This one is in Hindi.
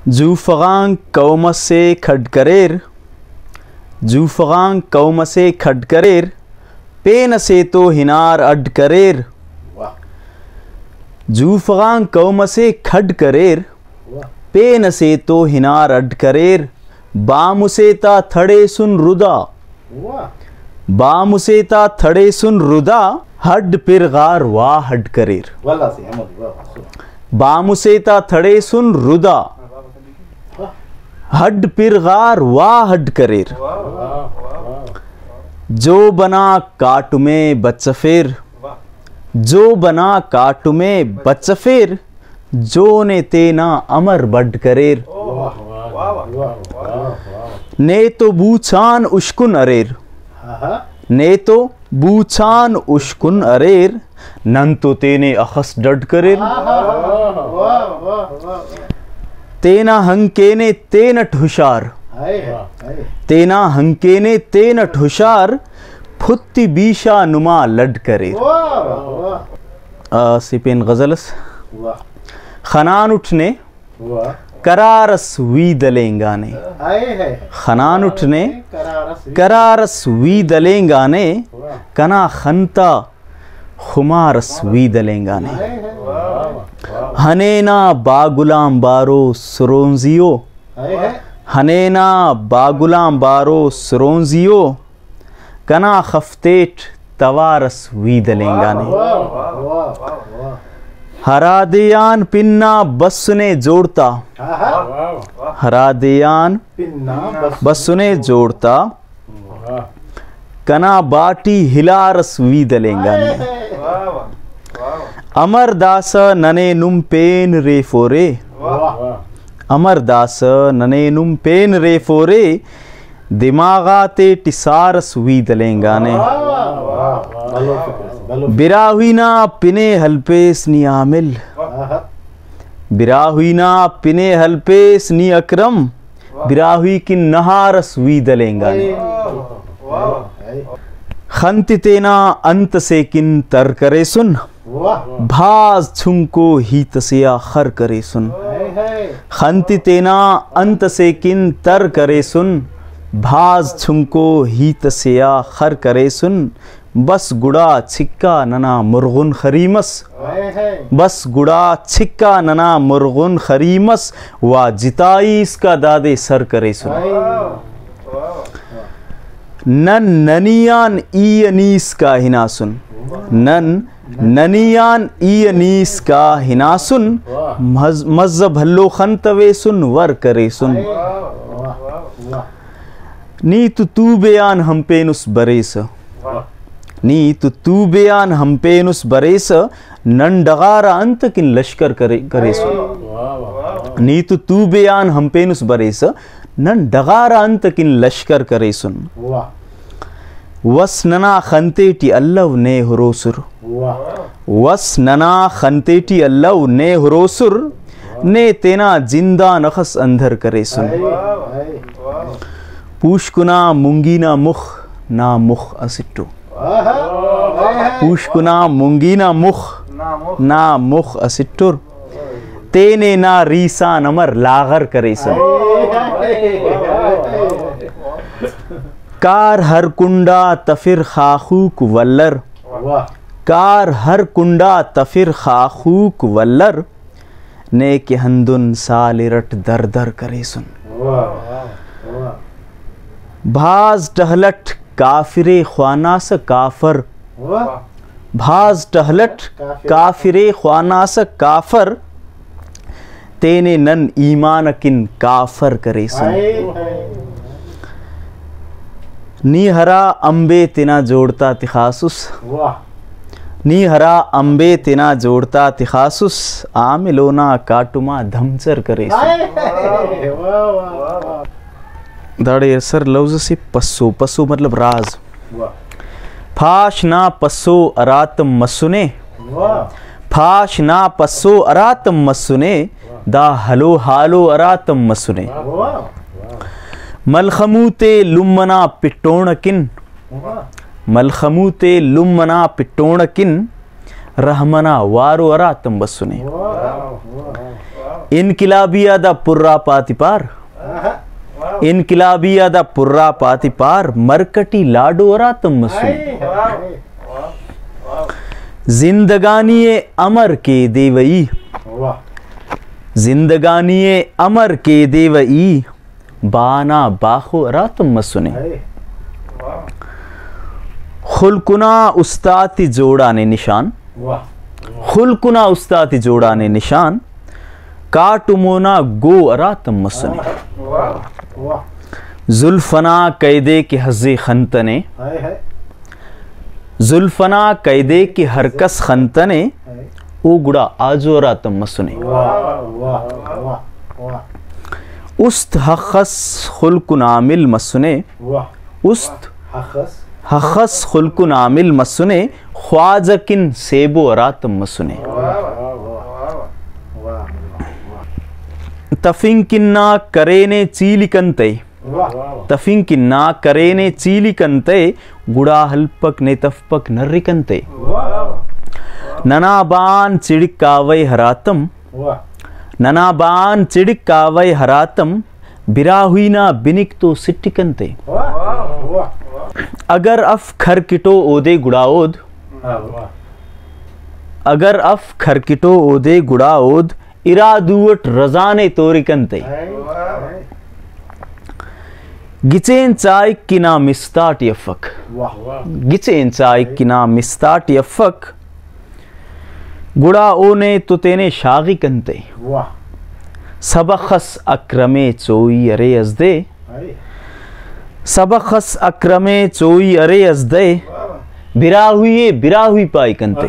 जूफगां कौम से खडकरेर, जूफगां कौम से खडकरेर, पेन से तो हिनार अडकरेर। जूफगां कौम से खडकरेर, पेन से तो हिनार अडकरेर। बामुसेता थड़े सुन रुदा, बामुसेता थड़े सुन रुदा, हड पिरगार वाह हडकरेर। बामुसेता थड़े सुन रुदा, हड पिरगार वाह हडकरेर। जो बना काटु में बचफेर, जो बना काटु में बचफेर, जो ने तेना अमर बडकरेर। ने तो बूछान उश्कुन अरेर, ने तो बूछान उश्कुन अरेर, नन तो तेने अखस डडकरेर। तेना हंकेने तेनट हुशार, तेना हंकेने तेनट हुशार, फुत्ती बीशा नुमा लडकरेर। सिपेन गजलस खनान उठने करारस वी दलेंगाने, खनान उठने करारस वी दलेंगाने, कना खनता खुमारस वी दलेंगाने। हनेना बागुलाम बारो सुरोंजियो, हनेना बागुलाम बारो सुरोंजियो, कना खफ्तेट तवारस वी दलेंगाने। हरादियान पिन्ना बसने जोड़ता, हरादियान बसने जोड़ता, कना बाटी हिलारस वी दलेंगाने। अमरदास नने नुम पेन रे फोरे, अमरदास नने नुम पेन रे फोरे, दिमागाते टिसारस वी दलेंगाने। बिराहुईना पिने हल्पेस नी आमिल, बिराहुईना पिने हल्पेस नी अकरम, बिराहुई की नहारस वी दलेंगाने। खंति तेना अंत से किन तर करे सुन, भाज छुंको ही तसिया खर करे सुन। खंति तेना अंत से किन तर करे सुन, भाज छुंको ही तसिया खर करे सुन। बस गुड़ा छिक्का नना मुर्गुन खरीमस, बस गुड़ा छिक्का नना मुर्गुन खरीमस, वा जिताई इसका दादे सर करे सुन। नन ननियान ई अनीस का हिना सुन, नन ननियान ई अनीस का हिना सुन, मज़्ज़ब हल्लो खंतवे सुन वर करे सुन। नी तू बयान हम पेनुस बरेस, नी तू बयान हम पेनुस बरेस, नन डगारा अंत किन लश्कर करे सुन। नी तू बयान हम पेनुस बरेस, नन डगारा अंत किन लश्कर करे सुन। वस नना खंतेटी अल्लाह ने हुरोसुर, वस नना खंतेटी अल्लाह ने हुरोसुर, ने तेना जिंदा नखस अंधर करे सुन। पूशकुना मुंगीना मुख ना मुख असिट्टो, पूशकुना मुंगीना मुख ना मुख असिट्टुर, तेने ना रीसा नमर लागर करे सुन। कार हर कुंडा तफिर खाखूक वल्लर, कार हर कुंडा तफिर खाखूक वल्लर, ने के हंदुन सालिरट दर दर करे सुन। भाज टहलट काफिरे ख्वानास काफर, भाज टहलट काफिरे ख्वानास काफर, तेने नन ईमान किन काफर करे सुन। नी हरा अम्बे तिना जोड़ता तिखासुस, नी हरा अम्बे तिना जोड़ता तिखासुस, आमिलोना काटुमा धमचर करे सुन। दाड़े असर लफ्ज़ से पस्सो, पस्सो मतलब राज। फाश ना पस्सो अरातम मसुने, फाश ना पस्सो अरातम मसुने, दा हलो हालो अरातम मसुने। मलखमूते लुम्मना पिटोणकिन, मलखमूते लुम्मना पिटोणकिन, रहमना वारो अरा तम बसुने इनकिलाबिया दा पुर्रा पातिपार इनकिलाबिया दा पुर्रा पातिपार मरकटी लाडो अरा तम मसुने जिंदगानिये अमर के देवई जिंदगानिये अमर के देवई बाना बाखो अरा तम मसुने खुलकुना उस्ताती जोड़ाने निशान खुलकुना उस्ताती जोड़ाने निशान काटुमोना गो अरा तम मसुने जुल्फना कैदे के हज़े खंतने जुल्फना कैदे के हरकस खंतने ओ गुड़ा आजो अरा तम मसुने उस्त हखस खुल्कुन आमिल मसुने उस्त हखस खुल्कुन आमिल मसुने ख्वाजकिन सेबो अरा तम मसुने तफिंकिन्ना करेने चीलिकंते तफिंकिन्ना करेने चीलिकंते गुड़ा हल्पक ने तफपक नर्रिकंते ननाबान चिड़िकावै हरातम ननाबान चिड़िकावै हरातम बिराहुईना बिनिक तो सिट्टिकंते अगर अफ खरकिटो ओदे गुड़ाओद अगर अफ खरकिटो ओदे गुड़ाओद इरादुवट रजाने तोरिकंते गिचेन चाय किना मिस्ताट यफक गिचेन चाय किना मिस्ताट यफक गुड़ा ओने तो तेने शागी कंते सबखस अक्रमे चोई अरे अजदे सबखस अक्रमे चोई अरे अजदे बिरा हुई पाई कंते